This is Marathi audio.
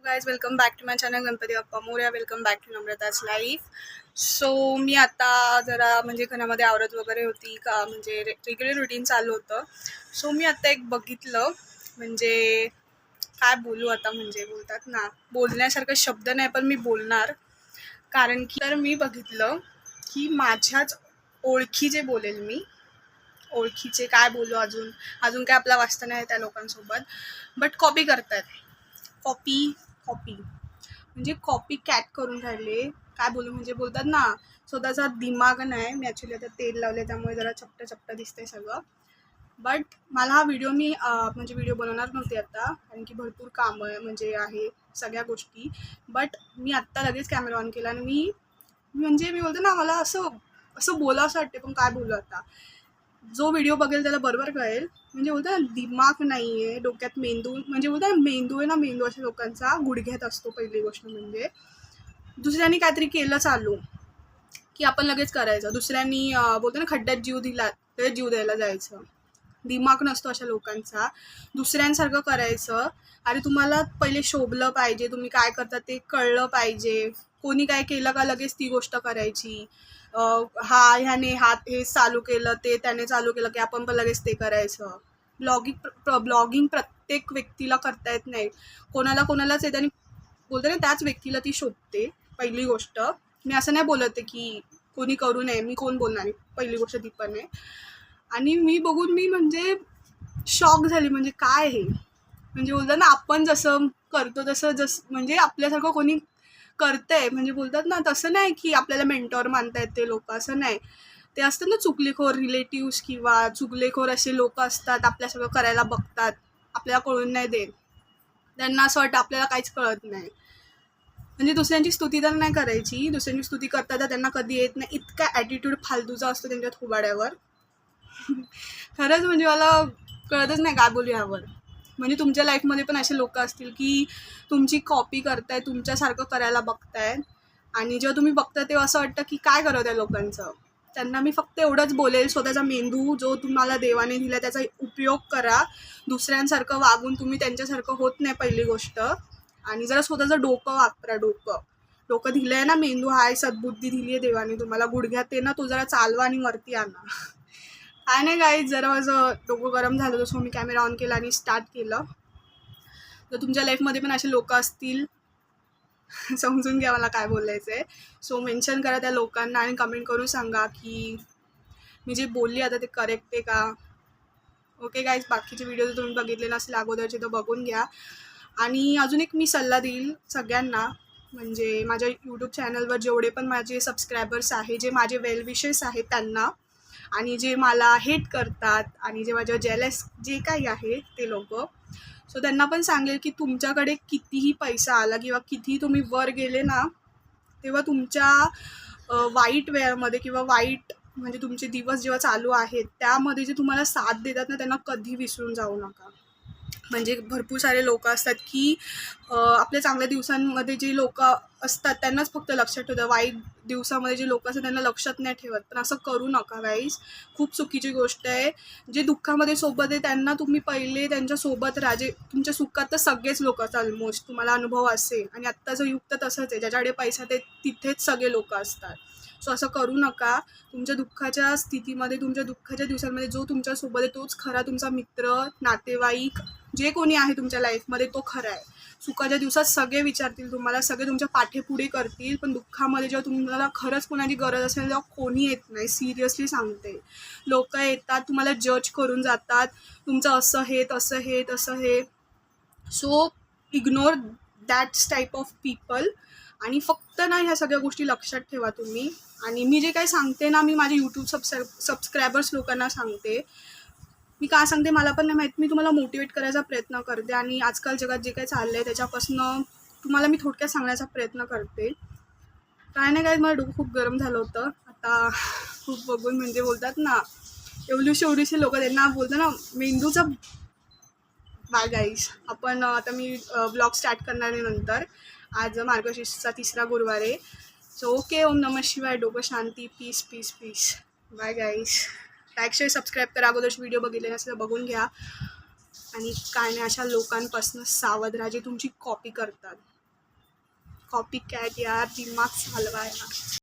Guys welcome back to my channel Ganpati Bappa Morya. Welcome back to Namrata's life. So मी आता जरा म्हणजे घरामध्ये आवरत वगैरे होती का म्हणजे रेग्युलर रुटीन चालू होतं. सो मी आता एक बघितलं म्हणजे काय बोलू आता म्हणजे बोलतात ना बोलण्यासारखं शब्द नाही पण मी बोलणार. कारण की तर मी बघितलं की माझ्याच ओळखीचे बोलेल मी ओळखीचे काय बोलू अजून अजून काय आपला वाचता नाही त्या लोकांसोबत बट कॉपी करतायत. कॉपी कॉपी म्हणजे कॉपी कॅट करून राहिले. काय बोलू म्हणजे बोलतात ना स्वतःचा दिमाग नाही. मी ॲक्च्युली आता तेल लावले त्यामुळे जरा चपटं चपटं दिसतंय सगळं. बट मला हा व्हिडिओ मी म्हणजे व्हिडिओ बनवणार नव्हते आता कारण की भरपूर कामं म्हणजे आहे सगळ्या गोष्टी. बट मी आत्ता लगेच कॅमेरा ऑन केला आणि मी म्हणजे मी बोलते ना मला असं असं बोलावंसं वाटते पण काय बोलू आता. जो व्हिडिओ बघेल त्याला बरोबर कळेल. म्हणजे बोलतो ना दिमाग नाही आहे डोक्यात मेंदू म्हणजे बोलतो ना मेंदू आहे ना मेंदू अशा लोकांचा गुडघ्यात असतो. पहिली गोष्ट म्हणजे दुसऱ्यांनी काहीतरी केलं चालू की आपण लगेच करायचं. दुसऱ्यांनी बोलतो ना खड्ड्यात जीव दिला त्याच्यात जीव द्यायला जायचं. दिमाग नसतो अशा लोकांचा. दुसऱ्यांसारखं करायचं. अरे तुम्हाला पहिले शोभलं पाहिजे. तुम्ही काय करता ते कळलं पाहिजे. कोणी काय केलं का लगेच ती गोष्ट करायची. ह्याने हात हे चालू केलं ते त्याने चालू केलं की आपण पण लगेच ते करायचं. ब्लॉगिंग प्रत्येक व्यक्तीला करता येत नाही. कोणाला कोणालाच येते आणि बोलते ना त्याच व्यक्तीला ती शोभते. पहिली गोष्ट मी असं नाही बोलत आहे की कोणी करू नये. मी कोण बोलणार आहे पहिली गोष्ट ती पण आहे. आणि मी बघून मी म्हणजे शॉक झाली. म्हणजे काय हे म्हणजे बोलतात ना आपण जसं करतो तसं म्हणजे आपल्यासारखं कोणी करतंय म्हणजे बोलतात ना तसं नाही की आपल्याला मेंटॉर मानतायत ते लोक. असं नाही. ते असतात ना चुगलेखोर रिलेटिव्स किंवा चुगलेखोर असे लोक असतात. आपल्या सगळं करायला बघतात. आपल्याला कळून नाही देत. त्यांना असं वाटतं आपल्याला काहीच कळत नाही. म्हणजे दुसऱ्यांची स्तुती तर नाही करायची. दुसऱ्यांची स्तुती करता तर त्यांना कधी येत नाही. इतका ॲटिट्यूड फालतूचा असतो त्यांच्या थोबाड्यावर. खरंच म्हणजे मला कळतच नाही काय बोलू ह्यावर. म्हणजे तुमच्या लाईफमध्ये पण असे लोक असतील की तुमची कॉपी करताय तुमच्यासारखं करायला बघताय आणि जेव्हा तुम्ही बघता तेव्हा असं वाटतं की काय करत आहे लोकांचं. त्यांना मी फक्त एवढंच बोलेल स्वतःचा मेंदू जो तुम्हाला देवाने दिला त्याचा उपयोग करा. दुसऱ्यांसारखं वागून तुम्ही त्यांच्यासारखं होत नाही पहिली गोष्ट. आणि जरा स्वतःचं डोकं वापरा. डोकं दिलं आहे ना मेंदू हाय सद्बुद्धी दिली आहे देवाने तुम्हाला गुडघ्यात ते ना तो जरा चालवा आणि वरती आणा. काय नाही गाईज जरा माझं डोकं गरम झालं होतं. सो मी कॅमेरा ऑन केला आणि स्टार्ट केलं. तर तुमच्या लाईफमध्ये पण असे लोक असतील समजून घ्या मला काय बोलायचं आहे. सो मेन्शन करा त्या लोकांना आणि कमेंट करून सांगा की मी जे बोलली आता ते करेक्ट आहे का. ओके गाईज बाकीचे व्हिडिओ जर तुम्ही बघितले नसेल अगोदरचे तर बघून घ्या. आणि अजून एक मी सल्ला देईल सगळ्यांना म्हणजे माझ्या यूट्यूब चॅनलवर जेवढे पण माझे सबस्क्रायबर्स आहे जे माझे वेल विशेस आहेत त्यांना आणि जे मला हेट करतात आणि जे माझ्या जेलस जे काही आहे ते लोक. सो त्यांना पण सांगेल की तुमच्याकडे कितीही पैसा आला किंवा कितीही तुम्ही वर गेले ना तेव्हा तुमच्या वाईट वेळामध्ये किंवा वाईट म्हणजे तुमचे दिवस जेव्हा चालू आहेत त्यामध्ये जे तुम्हाला साथ देतात ना त्यांना कधी विसरून जाऊ नका. म्हणजे भरपूर सारे लोक असतात की आपल्या चांगल्या दिवसांमध्ये जे लोक असतात त्यांनाच फक्त लक्षात ठेवतात. वाईट दिवसामध्ये जे लोक असतात त्यांना लक्षात नाही ठेवत. पण असं करू नका गाईज. खूप चुकीची गोष्ट आहे. जे दुःखामध्ये सोबत आहे त्यांना तुम्ही पहिले त्यांच्यासोबत राजे. तुमच्या सुखात तर सगळेच लोक असतात ऑलमोस्ट तुम्हाला अनुभव असेल आणि आत्ताचं युग तर तसंच आहे. ज्याच्याकडे पैसा ते तिथेच सगळे लोक असतात. सो असं करू नका. तुमच्या दुःखाच्या स्थितीमध्ये तुमच्या दुःखाच्या दिवसांमध्ये जो तुमच्यासोबत आहे तोच खरा तुमचा मित्र नातेवाईक जे कोणी आहे तुमच्या लाईफमध्ये तो खरा आहे. सुखाच्या दिवसात सगळे विचारतील तुम्हाला सगळे तुमच्या पाठीपुढे करतील पण दुःखामध्ये जेव्हा तुम्हाला खरंच कोणाची गरज असेल तेव्हा कोणी येत नाही. सिरियसली सांगते. लोक येतात तुम्हाला जज करून जातात. तुमचं असं हे तसं हे तसं हे. So ignore that's type of people. आणि फक्त ना ह्या सगळ्या गोष्टी लक्षात ठेवा तुम्ही. आणि मी जे काही सांगते ना मी माझे यूट्यूब सबस्क्रायबर्स लोकांना सांगते. मी काय सांगते मला पण नाही माहीत. मी तुम्हाला मोटिवेट करायचा प्रयत्न करते आणि आजकाल जगात जे काही चाललं आहे त्याच्यापासून तुम्हाला मी थोडक्यात सांगण्याचा प्रयत्न करते. काय नाही काय मला डोकं खूप गरम झालं होतं आता खूप बघून म्हणजे बोलतात ना एवढीशी लोक त्यांना बोलतात ना मेंदूचा. Bye guys. आपण आता मी ब्लॉग स्टार्ट करणार आहे नंतर. आज मार्गशीर्षचा 3रा गुरुवार आहे. So okay. ओम नमः शिवाय. डोकं शांती. Peace peace peace. Bye guys. Like share subscribe करा. अगोदरचे व्हिडिओ बघितले नसेल तर बघून घ्या. आणि काय नाही, अशा लोकांपासून सावध राहा जे तुमची कॉपी करतात. कॉपी कॅट यार, दिमाग चालवा यार.